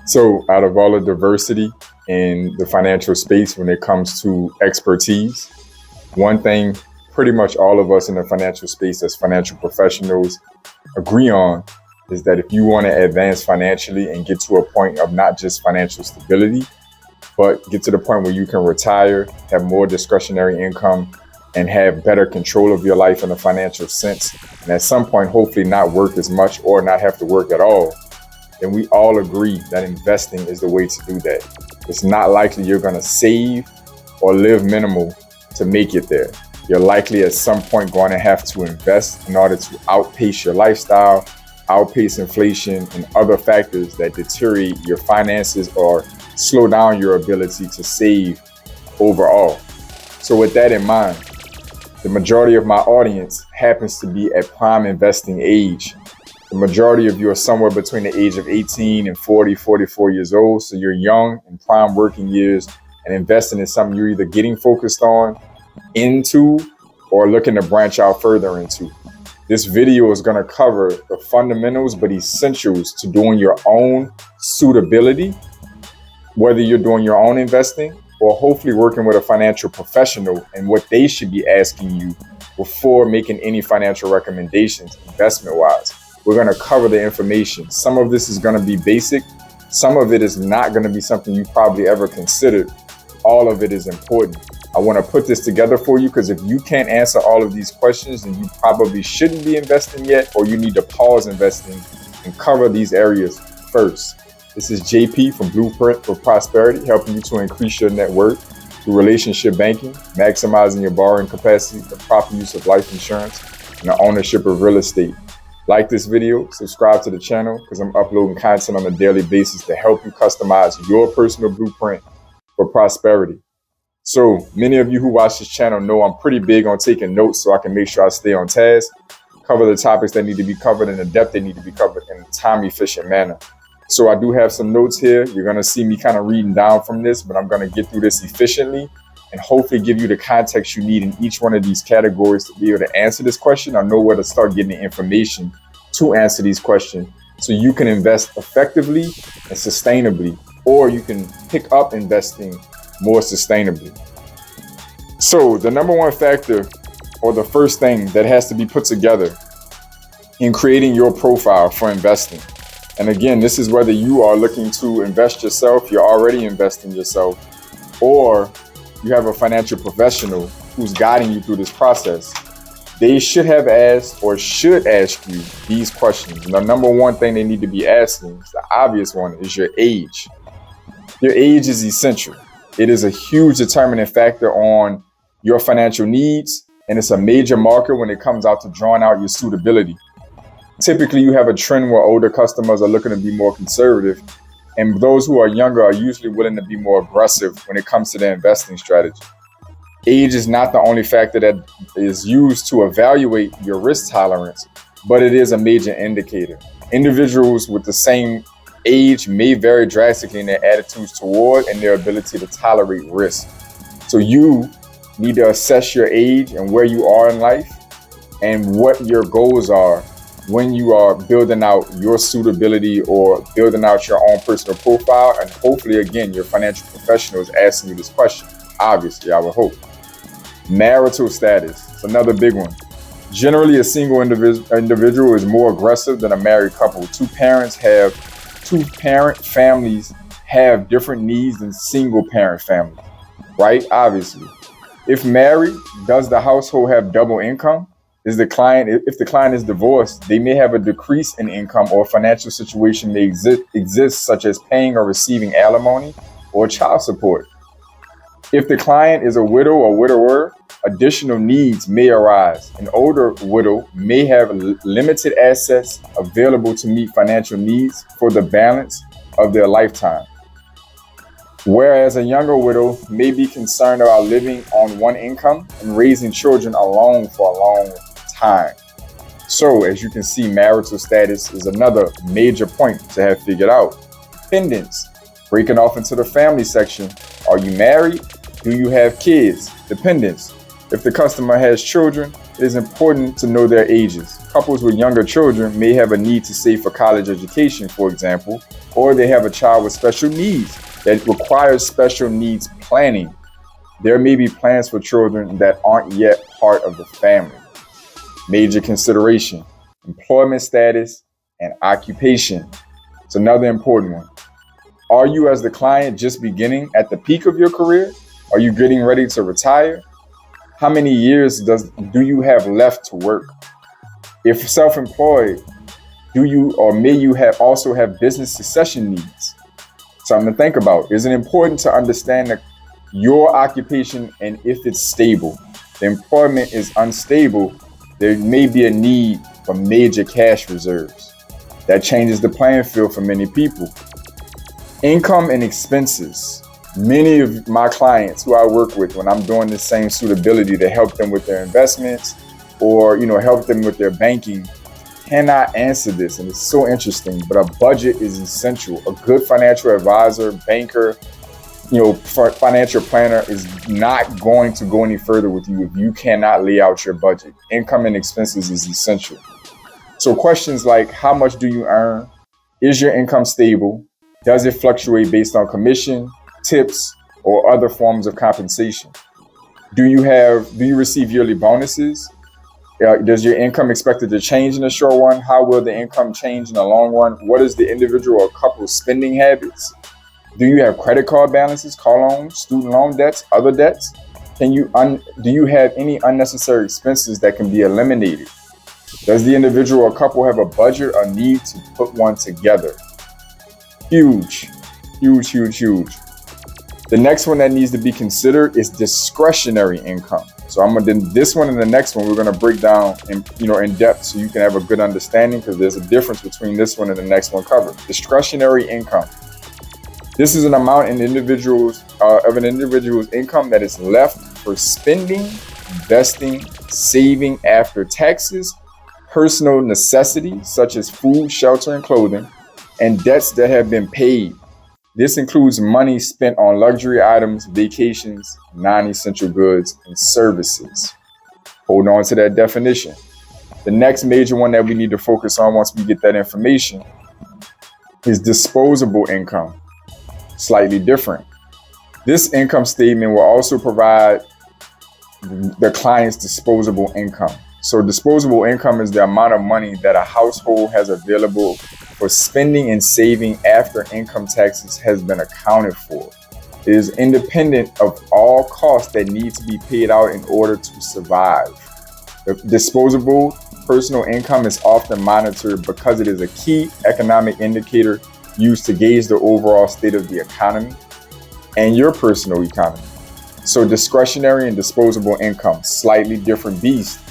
So, out of all the diversity in the financial space when it comes to expertise, one thing pretty much all of us in the financial space as financial professionals agree on is that if you want to advance financially and get to a point of not just financial stability, but get to the point where you can retire, have more discretionary income, and have better control of your life in a financial sense, and at some point, hopefully not work as much or not have to work at all, then we all agree that investing is the way to do that. It's not likely you're going to save or live minimal to make it there. You're likely at some point going to have to invest in order to outpace your lifestyle, outpace inflation, and other factors that deteriorate your finances or slow down your ability to save overall. So with that in mind, the majority of my audience happens to be at prime investing age. The majority of you are somewhere between the age of 18 and 40, 44 years old. So you're young in prime working years and investing in something you're either getting focused on, into, or looking to branch out further into. This video is going to cover the fundamentals but essentials to doing your own suitability, whether you're doing your own investing or hopefully working with a financial professional, and what they should be asking you before making any financial recommendations investment-wise. We're going to cover the information. Some of this is going to be basic. Some of it is not going to be something you probably ever considered. All of it is important. I want to put this together for you because if you can't answer all of these questions, then you probably shouldn't be investing yet, or you need to pause investing and cover these areas first. This is JP from Blueprint for Prosperity, helping you to increase your net worth through relationship banking, maximizing your borrowing capacity, the proper use of life insurance, and the ownership of real estate. Like this video, subscribe to the channel because I'm uploading content on a daily basis to help you customize your personal blueprint for prosperity. So many of you who watch this channel know I'm pretty big on taking notes so I can make sure I stay on task, cover the topics that need to be covered in the depth they need to be covered in a time-efficient manner. So I do have some notes here. You're going to see me kind of reading down from this, but I'm going to get through this efficiently and hopefully give you the context you need in each one of these categories to be able to answer this question or know where to start getting the information to answer these questions so you can invest effectively and sustainably, or you can pick up investing more sustainably. So the number one factor, or the first thing that has to be put together in creating your profile for investing. And again, this is whether you are looking to invest yourself, you're already investing yourself, or you have a financial professional who's guiding you through this process. They should have asked or should ask you these questions. And the number one thing they need to be asking, the obvious one, is your age. Your age is essential. It is a huge determining factor on your financial needs, and it's a major marker when it comes out to drawing out your suitability. Typically, you have a trend where older customers are looking to be more conservative, and those who are younger are usually willing to be more aggressive when it comes to their investing strategy. Age is not the only factor that is used to evaluate your risk tolerance, but it is a major indicator. Individuals with the same age may vary drastically in their attitudes toward and their ability to tolerate risk. So you need to assess your age and where you are in life and what your goals are when you are building out your suitability or building out your own personal profile. And hopefully, again, your financial professional is asking you this question. Obviously, I would hope. Marital status is another big one. Generally, a single individual is more aggressive than a married couple. Two parent families have different needs than single parent families, right? Obviously. If married, does the household have double income? If the client is divorced, they may have a decrease in income, or financial situation may exist, such as paying or receiving alimony or child support. If the client is a widow or widower, additional needs may arise. An older widow may have limited assets available to meet financial needs for the balance of their lifetime. Whereas a younger widow may be concerned about living on one income and raising children alone for a long time. So, as you can see, marital status is another major point to have figured out. Dependents, breaking off into the family section. Are you married? Do you have kids? Dependents. If the customer has children, it is important to know their ages. Couples with younger children may have a need to save for college education, for example, or they have a child with special needs that requires special needs planning. There may be plans for children that aren't yet part of the family. Major consideration: employment status and occupation. It's another important one. Are you, as the client, just beginning at the peak of your career? Are you getting ready to retire? How many years do you have left to work? If self-employed, do you or may you also have business succession needs? Something to think about. Is it important to understand your occupation and if it's stable? If the employment is unstable, there may be a need for major cash reserves. That changes the playing field for many people. Income and expenses. Many of my clients who I work with, when I'm doing the same suitability to help them with their investments or help them with their banking, cannot answer this. And it's so interesting, but a budget is essential. A good financial advisor, banker, financial planner is not going to go any further with you if you cannot lay out your budget. Income and expenses is essential. So questions like, how much do you earn? Is your income stable? Does it fluctuate based on commission, tips, or other forms of compensation? Do you receive yearly bonuses? Does your income expected to change in the short run? How will the income change in the long run? What is the individual or couple's spending habits? Do you have credit card balances, car loans, student loan debts, other debts? Do you have any unnecessary expenses that can be eliminated? Does the individual or couple have a budget or need to put one together? Huge, huge, huge, huge. The next one that needs to be considered is discretionary income. So this one and the next one we're going to break down in depth so you can have a good understanding, because there's a difference between this one and the next one covered. Discretionary income. This is an amount of an individual's income that is left for spending, investing, saving after taxes, personal necessities such as food, shelter, and clothing, and debts that have been paid. This includes money spent on luxury items, vacations, non-essential goods, and services. Hold on to that definition. The next major one that we need to focus on once we get that information is disposable income. Slightly different. This income statement will also provide the client's disposable income. So disposable income is the amount of money that a household has available for spending and saving after income taxes has been accounted for. It is independent of all costs that need to be paid out in order to survive. The disposable personal income is often monitored because it is a key economic indicator used to gauge the overall state of the economy and your personal economy. So discretionary and disposable income, slightly different beasts,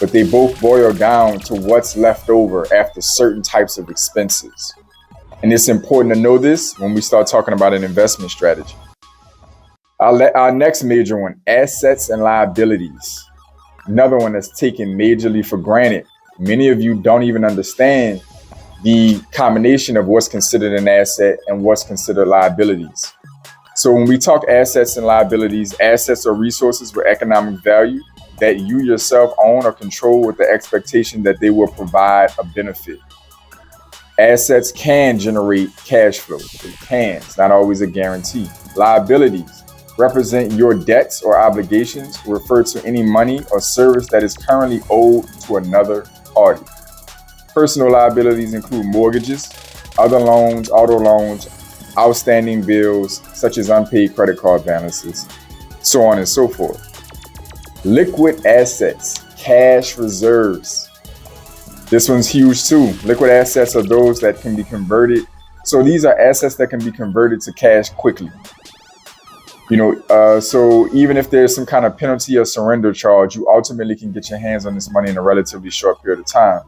but they both boil down to what's left over after certain types of expenses. And it's important to know this when we start talking about an investment strategy. Our next major one, assets and liabilities. Another one that's taken majorly for granted. Many of you don't even understand the combination of what's considered an asset and what's considered liabilities. So when we talk assets and liabilities, assets are resources with economic value that you yourself own or control with the expectation that they will provide a benefit. Assets can generate cash flow. It can. It's not always a guarantee. Liabilities represent your debts or obligations, refer to any money or service that is currently owed to another party. Personal liabilities include mortgages, other loans, auto loans, outstanding bills, such as unpaid credit card balances, so on and so forth. Liquid assets, cash reserves. This one's huge too. Liquid assets are those that can be converted. So these are assets that can be converted to cash quickly. So even if there's some kind of penalty or surrender charge, you ultimately can get your hands on this money in a relatively short period of time.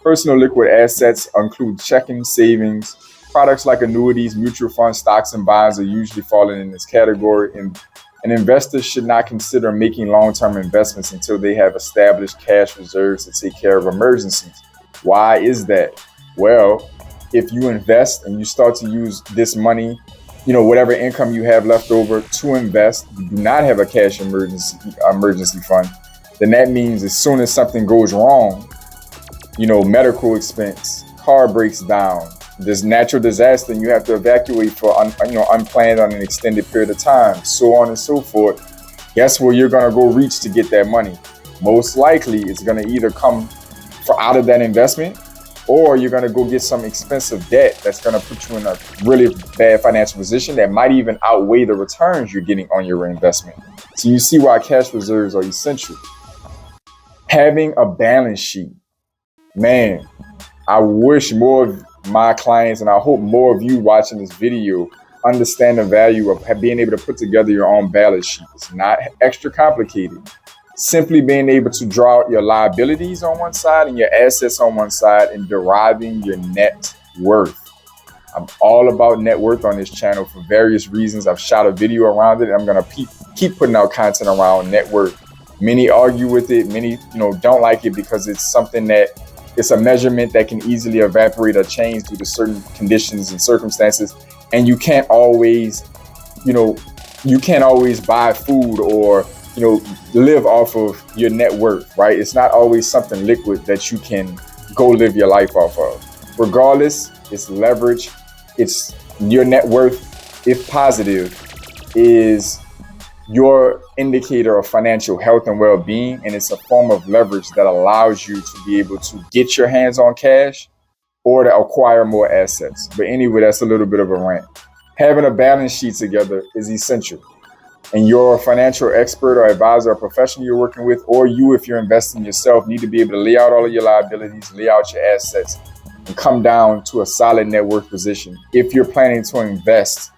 Personal liquid assets include checking, savings, products like annuities, mutual funds, stocks, and bonds are usually falling in this category. And investors should not consider making long-term investments until they have established cash reserves to take care of emergencies. Why is that? Well, if you invest and you start to use this money whatever income you have left over to invest. You do not have a cash emergency fund. Then that means as soon as something goes wrong, medical expense, car breaks down, there's natural disaster, and you have to evacuate for unplanned on an extended period of time, so on and so forth. Guess where you're gonna go reach to get that money? Most likely, it's gonna either come out of that investment, or you're gonna go get some expensive debt that's gonna put you in a really bad financial position that might even outweigh the returns you're getting on your investment. So you see why cash reserves are essential. Having a balance sheet. Man, I wish more of my clients, and I hope more of you watching this video, understand the value of being able to put together your own balance sheet. It's not extra complicated. Simply being able to draw out your liabilities on one side and your assets on one side and deriving your net worth. I'm all about net worth on this channel for various reasons. I've shot a video around it, and I'm going to keep putting out content around net worth. Many argue with it. Many, don't like it because it's something that it's a measurement that can easily evaporate or change due to certain conditions and circumstances. And you can't always, buy food or, live off of your net worth, right? It's not always something liquid that you can go live your life off of. Regardless, it's leverage. It's your net worth, if positive, is your indicator of financial health and well-being, and it's a form of leverage that allows you to be able to get your hands on cash or to acquire more assets. But anyway, that's a little bit of a rant. Having a balance sheet together is essential. And your financial expert or advisor or professional you're working with, or you, if you're investing yourself, need to be able to lay out all of your liabilities, lay out your assets, and come down to a solid net worth position. If you're planning to invest,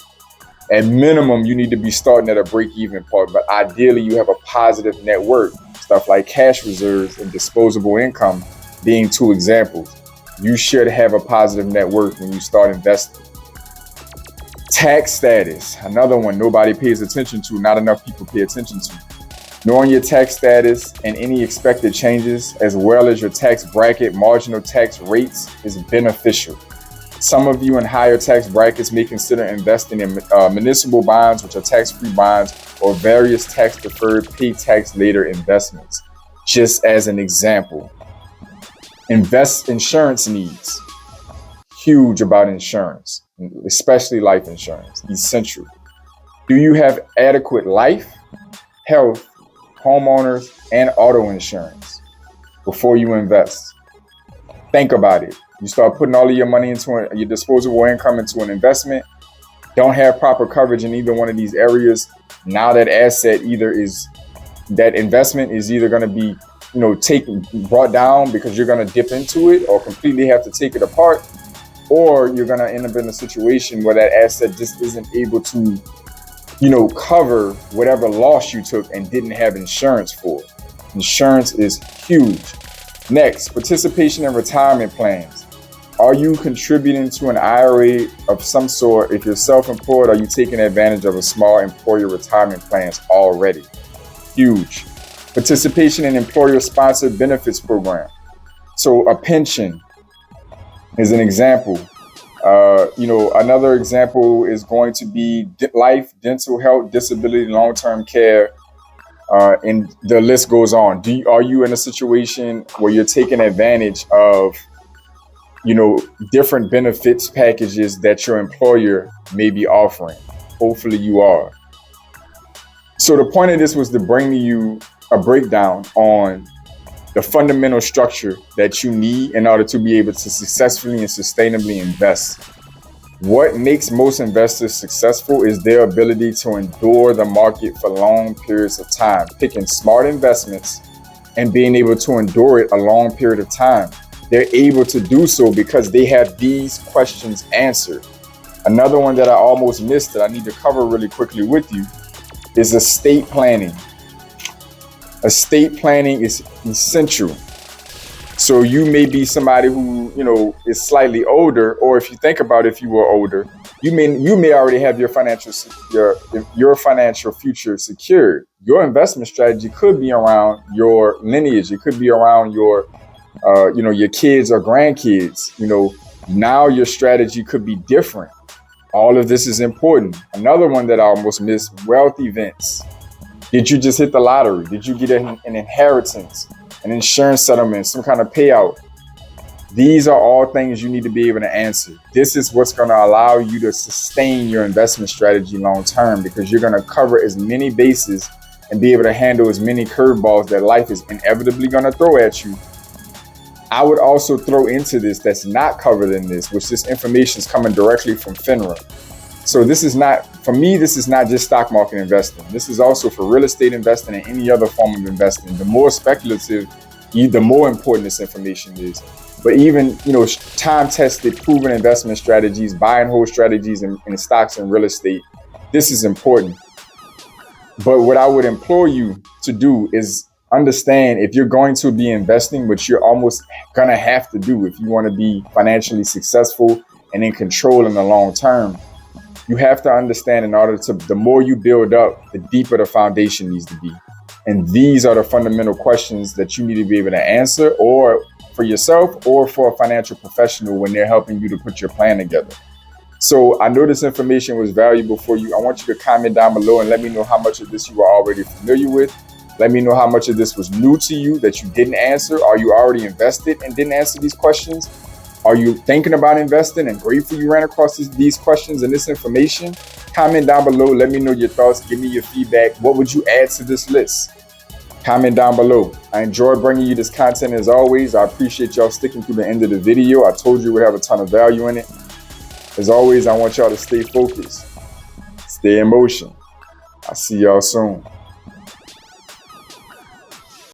at minimum, you need to be starting at a break-even point, but ideally you have a positive net worth. Stuff like cash reserves and disposable income being two examples. You should have a positive net worth when you start investing. Tax status, another one nobody pays attention to, not enough people pay attention to. Knowing your tax status and any expected changes, as well as your tax bracket, marginal tax rates, is beneficial. Some of you in higher tax brackets may consider investing in municipal bonds, which are tax-free bonds, or various tax-deferred, pay tax later investments. Just as an example, insurance needs. Huge about insurance, especially life insurance, essential. Do you have adequate life, health, homeowners, and auto insurance before you invest? Think about it. You start putting all of your money into your disposable income into an investment, don't have proper coverage in either one of these areas. Now that investment is either going to be, brought down because you're going to dip into it or completely have to take it apart, or you're going to end up in a situation where that asset just isn't able to, cover whatever loss you took and didn't have insurance for. Insurance is huge. Next, participation in retirement plans. Are you contributing to an IRA of some sort? If you're self-employed, are you taking advantage of a small employer retirement plans already? Huge. Participation in employer-sponsored benefits program. So a pension is an example. Another example is going to be life, dental health, disability, long-term care, and the list goes on. Are you in a situation where you're taking advantage of, different benefits packages that your employer may be offering? Hopefully you are. So the point of this was to bring to you a breakdown on the fundamental structure that you need in order to be able to successfully and sustainably invest. What makes most investors successful is their ability to endure the market for long periods of time, picking smart investments and being able to endure it a long period of time. They're able to do so because they have these questions answered. Another one that I almost missed that I need to cover really quickly with you is estate planning. Estate planning is essential. So you may be somebody who, is slightly older, or if you think about if you were older, you may already have your financial future secured. Your investment strategy could be around your lineage. It could be around your kids or grandkids. Now your strategy could be different. All of this is important. Another one that I almost missed, wealth events. Did you just hit the lottery? Did you get an inheritance, an insurance settlement, some kind of payout? These are all things you need to be able to answer. This is what's going to allow you to sustain your investment strategy long term, because you're going to cover as many bases and be able to handle as many curveballs that life is inevitably going to throw at you. I would also throw into this that's not covered in this, which this information is coming directly from FINRA. So this is not, for me, this is not just stock market investing. This is also for real estate investing and any other form of investing. The more speculative, the more important this information is. But even, time-tested, proven investment strategies, buy and hold strategies in stocks and real estate, this is important. But what I would implore you to do is understand, if you're going to be investing, which you're almost going to have to do if you want to be financially successful and in control in the long term, you have to understand, in order to, the more you build up, the deeper the foundation needs to be. And these are the fundamental questions that you need to be able to answer, or for yourself or for a financial professional when they're helping you to put your plan together. So I know this information was valuable for you. I want you to comment down below and let me know how much of this you are already familiar with. Let me know how much of this was new to you that you didn't answer. Are you already invested and didn't answer these questions? Are you thinking about investing and grateful you ran across these questions and this information? Comment down below. Let me know your thoughts. Give me your feedback. What would you add to this list? Comment down below. I enjoy bringing you this content as always. I appreciate y'all sticking through the end of the video. I told you we have a ton of value in it. As always, I want y'all to stay focused, stay in motion. I'll see y'all soon.